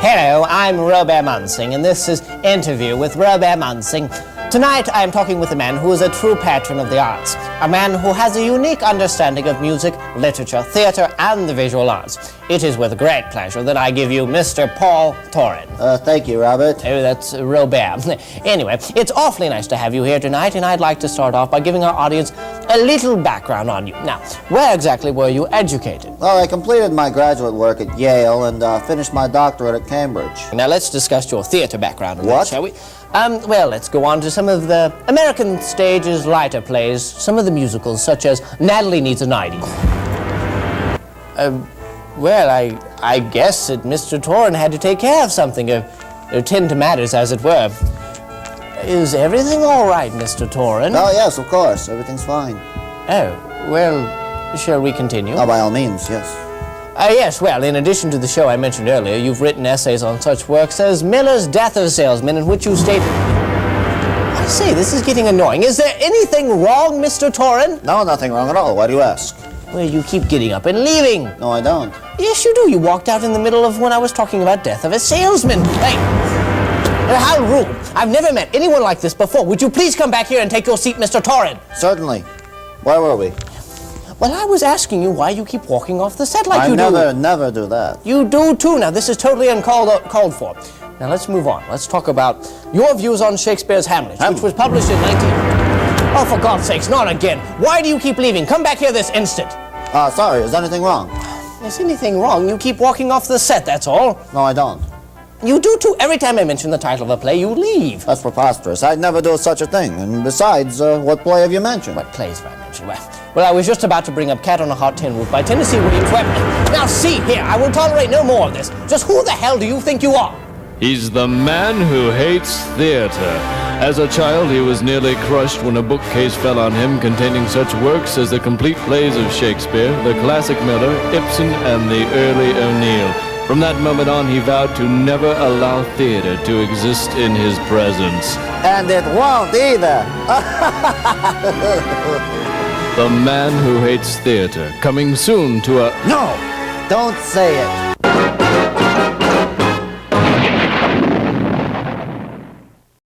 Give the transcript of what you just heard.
Hello, I'm Robert Munsing, and this is Interview with Robert Munsing. Tonight, I am talking with a man who is a true patron of the arts, a man who has a unique understanding of music, literature, theater, and the visual arts. It is with great pleasure that I give you Mr. Paul Torren. Thank you, Robert. Oh, that's Robert. Anyway, it's awfully nice to have you here tonight, and I'd like to start off by giving our audience a little background on you. Now, where exactly were you educated? Well, I completed my graduate work at Yale and finished my doctorate at Cambridge. Now, let's discuss your theater background a bit, What? shall we? Well, let's go on to some of the American stage's lighter plays, some of the musicals, such as Natalie Needs a Nightie. Well, I guess that Mr. Torren had to take care of something, or tend to matters, as it were. Is everything all right, Mr. Torren? Oh, yes, of course. Everything's fine. Oh, well, shall we continue? Oh, by all means, yes. Yes, well, in addition to the show I mentioned earlier, you've written essays on such works as Miller's Death of a Salesman, in which you state... I say, this is getting annoying. Is there anything wrong, Mr. Torren? No, nothing wrong at all. Why do you ask? Well, you keep getting up and leaving. No, I don't. Yes, you do. You walked out in the middle of when I was talking about Death of a Salesman. Hey, how rude. I've never met anyone like this before. Would you please come back here and take your seat, Mr. Torren? Certainly. Where were we? Well, I was asking you why you keep walking off the set like you do. I never do that. You do too. Now, this is totally called for. Now, let's move on. Let's talk about your views on Shakespeare's Hamlet, which was published in 19... Oh, for God's sakes, not again. Why do you keep leaving? Come back here this instant. Sorry, is anything wrong? Is anything wrong? You keep walking off the set, that's all. No, I don't. You do too. Every time I mention the title of a play, you leave. That's preposterous. I'd never do such a thing. And besides, what play have you mentioned? What plays have I mentioned? Well, I was just about to bring up Cat on a Hot Tin Roof by Tennessee Williams Webber. Now, see here, I will tolerate no more of this. Just who the hell do you think you are? He's the man who hates theater. As a child, he was nearly crushed when a bookcase fell on him containing such works as the complete plays of Shakespeare, the classic Miller, Ibsen, and the early O'Neill. From that moment on, he vowed to never allow theater to exist in his presence. And it won't either. The Man Who Hates Theater, coming soon to a... No, don't say it.